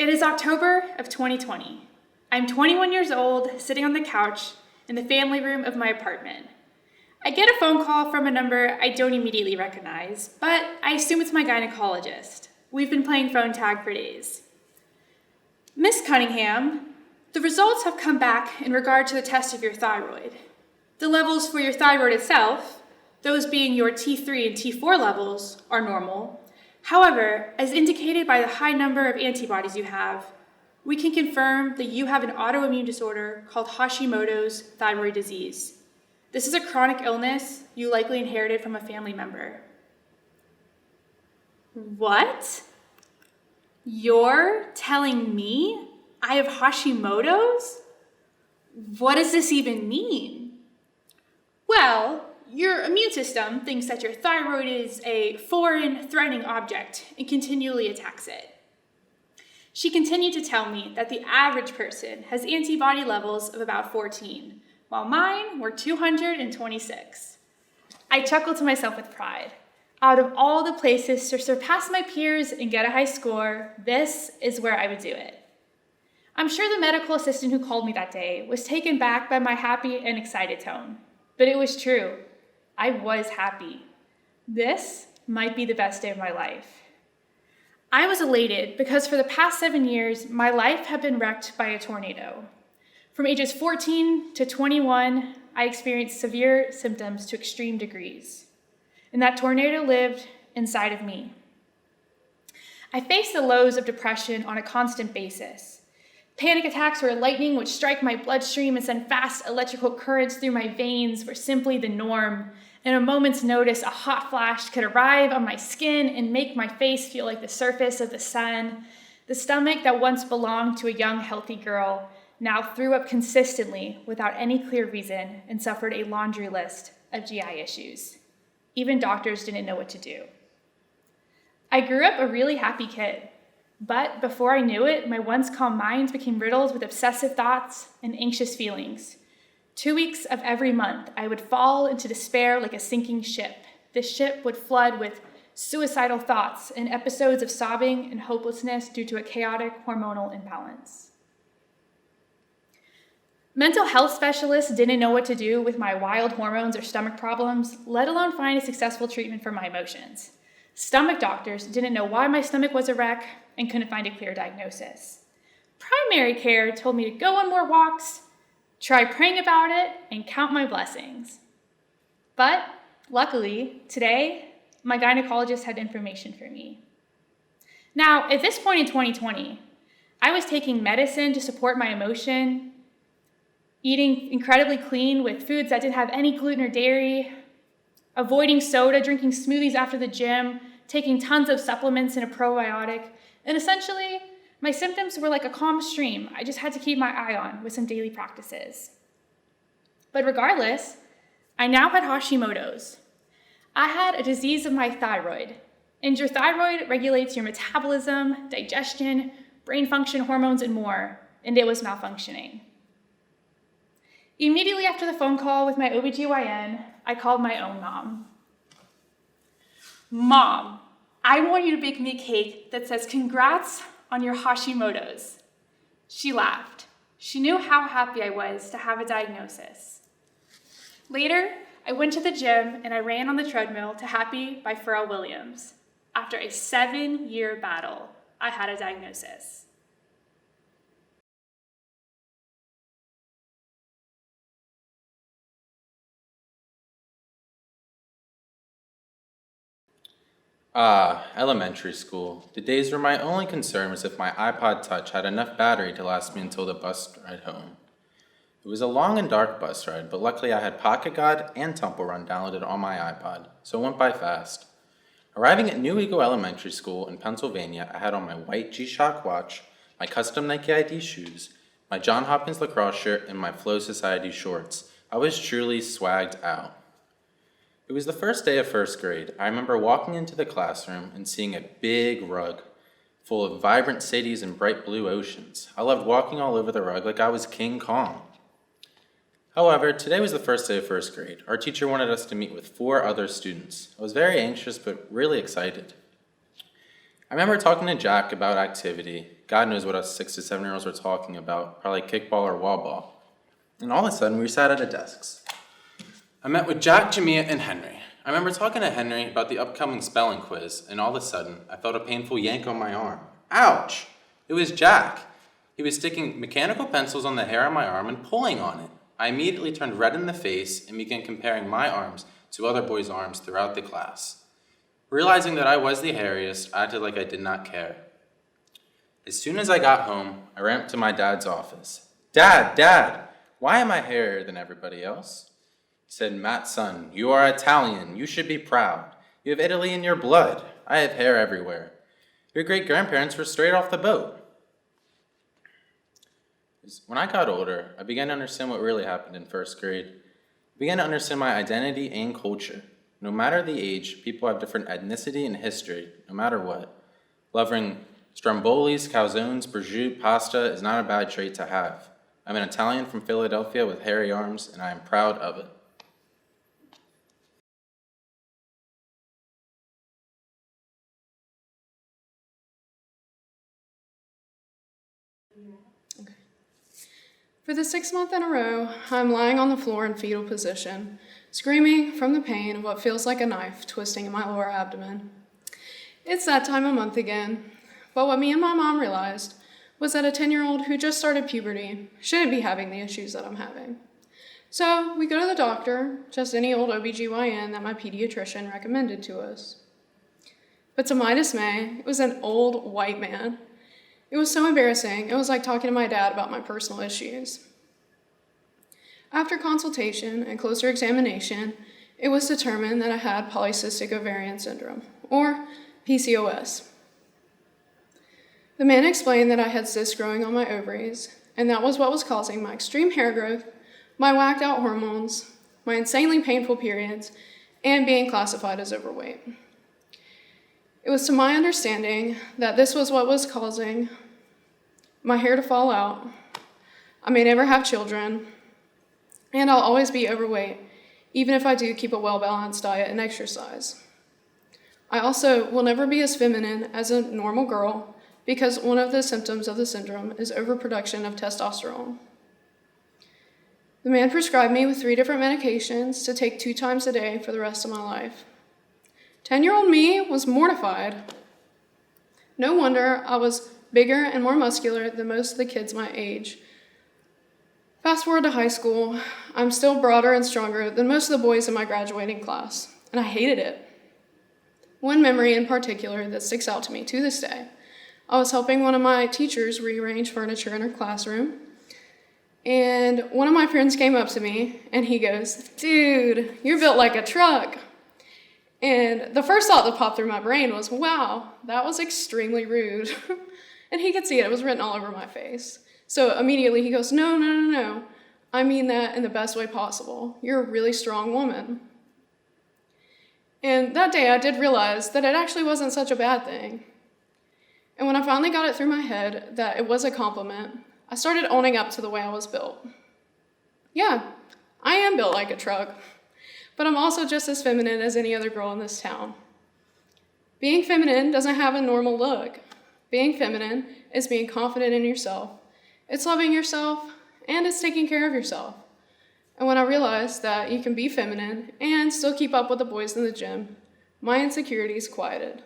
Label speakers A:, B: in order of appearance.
A: It is October of 2020. I'm 21 years old, sitting on the couch in the family room of my apartment. I get a phone call from a number I don't immediately recognize, but I assume it's my gynecologist. We've been playing phone tag for days. Miss Cunningham, the results have come back in regard to the test of your thyroid. The levels for your thyroid itself, those being your T3 and T4 levels, are normal. However, as indicated by the high number of antibodies you have, we can confirm that you have an autoimmune disorder called Hashimoto's thyroid disease. This is a chronic illness you likely inherited from a family member. What? You're telling me I have Hashimoto's? What does this even mean? Well, your immune system thinks that your thyroid is a foreign, threatening object and continually attacks it. She continued to tell me that the average person has antibody levels of about 14, while mine were 226. I chuckled to myself with pride. Out of all the places to surpass my peers and get a high score, this is where I would do it. I'm sure the medical assistant who called me that day was taken back by my happy and excited tone, but it was true. I was happy. This might be the best day of my life. I was elated because for the past 7 years, my life had been wrecked by a tornado. From ages 14 to 21, I experienced severe symptoms to extreme degrees. And that tornado lived inside of me. I faced the lows of depression on a constant basis. Panic attacks where lightning would strike my bloodstream and send fast electrical currents through my veins were simply the norm. In a moment's notice, a hot flash could arrive on my skin and make my face feel like the surface of the sun. The stomach that once belonged to a young, healthy girl now threw up consistently without any clear reason and suffered a laundry list of GI issues. Even doctors didn't know what to do. I grew up a really happy kid, but before I knew it, my once calm mind became riddled with obsessive thoughts and anxious feelings. 2 weeks of every month, I would fall into despair like a sinking ship. This ship would flood with suicidal thoughts and episodes of sobbing and hopelessness due to a chaotic hormonal imbalance. Mental health specialists didn't know what to do with my wild hormones or stomach problems, let alone find a successful treatment for my emotions. Stomach doctors didn't know why my stomach was a wreck and couldn't find a clear diagnosis. Primary care told me to go on more walks, try praying about it, and count my blessings. But luckily, today, my gynecologist had information for me. Now, at this point in 2020, I was taking medicine to support my emotion, eating incredibly clean with foods that didn't have any gluten or dairy, avoiding soda, drinking smoothies after the gym, taking tons of supplements and a probiotic, and essentially, my symptoms were like a calm stream I just had to keep my eye on with some daily practices. But regardless, I now had Hashimoto's. I had a disease of my thyroid, and your thyroid regulates your metabolism, digestion, brain function, hormones, and more, and it was malfunctioning. Immediately after the phone call with my OBGYN, I called my own mom. Mom, I want you to bake me a cake that says congrats on your Hashimoto's. She laughed. She knew how happy I was to have a diagnosis. Later, I went to the gym and I ran on the treadmill to Happy by Pharrell Williams. After a 7-year battle, I had a diagnosis.
B: Elementary school. The days where my only concern was if my iPod Touch had enough battery to last me until the bus ride home. It was a long and dark bus ride, but luckily I had Pocket God and Temple Run downloaded on my iPod, so it went by fast. Arriving at New Eagle Elementary School in Pennsylvania, I had on my white G-Shock watch, my custom Nike ID shoes, my John Hopkins lacrosse shirt, and my Flow Society shorts. I was truly swagged out. It was the first day of first grade. I remember walking into the classroom and seeing a big rug full of vibrant cities and bright blue oceans. I loved walking all over the rug like I was King Kong. However, today was the first day of first grade. Our teacher wanted us to meet with 4 other students. I was very anxious but really excited. I remember talking to Jack about activity. God knows what us 6 to 7-year-olds were talking about, probably kickball or wall ball. And all of a sudden, we sat at our desks. I met with Jack, Jamia, and Henry. I remember talking to Henry about the upcoming spelling quiz, and all of a sudden, I felt a painful yank on my arm. Ouch! It was Jack. He was sticking mechanical pencils on the hair on my arm and pulling on it. I immediately turned red in the face and began comparing my arms to other boys' arms throughout the class. Realizing that I was the hairiest, I acted like I did not care. As soon as I got home, I ran up to my dad's office. Dad, why am I hairier than everybody else? He said, Matt, son, you are Italian. You should be proud. You have Italy in your blood. I have hair everywhere. Your great-grandparents were straight off the boat. When I got older, I began to understand what really happened in first grade. I began to understand my identity and culture. No matter the age, people have different ethnicity and history, no matter what. Loving strombolis, calzones, prosciutto, pasta is not a bad trait to have. I'm an Italian from Philadelphia with hairy arms, and I am proud of it.
C: For the 6th month in a row, I'm lying on the floor in fetal position, screaming from the pain of what feels like a knife twisting in my lower abdomen. It's that time of month again, but what me and my mom realized was that a 10-year-old who just started puberty shouldn't be having the issues that I'm having. So we go to the doctor, just any old OBGYN that my pediatrician recommended to us. But to my dismay, it was an old white man. It was so embarrassing, it was like talking to my dad about my personal issues. After consultation and closer examination, it was determined that I had polycystic ovarian syndrome, or PCOS. The man explained that I had cysts growing on my ovaries, and that was what was causing my extreme hair growth, my whacked out hormones, my insanely painful periods, and being classified as overweight. It was to my understanding that this was what was causing my hair to fall out. I may never have children, and I'll always be overweight, even if I do keep a well-balanced diet and exercise. I also will never be as feminine as a normal girl because one of the symptoms of the syndrome is overproduction of testosterone. The man prescribed me with 3 different medications to take 2 times a day for the rest of my life. 10-year-old me was mortified. No wonder I was bigger and more muscular than most of the kids my age. Fast forward to high school, I'm still broader and stronger than most of the boys in my graduating class, and I hated it. One memory in particular that sticks out to me to this day. I was helping one of my teachers rearrange furniture in her classroom, and one of my friends came up to me, and he goes, "Dude, you're built like a truck." And the first thought that popped through my brain was, wow, that was extremely rude. And he could see it. It was written all over my face. So immediately he goes, no. I mean that in the best way possible. You're a really strong woman. And that day I did realize that it actually wasn't such a bad thing. And when I finally got it through my head that it was a compliment, I started owning up to the way I was built. Yeah, I am built like a truck. But I'm also just as feminine as any other girl in this town. Being feminine doesn't have a normal look. Being feminine is being confident in yourself. It's loving yourself, and it's taking care of yourself. And when I realized that you can be feminine and still keep up with the boys in the gym, my insecurities quieted.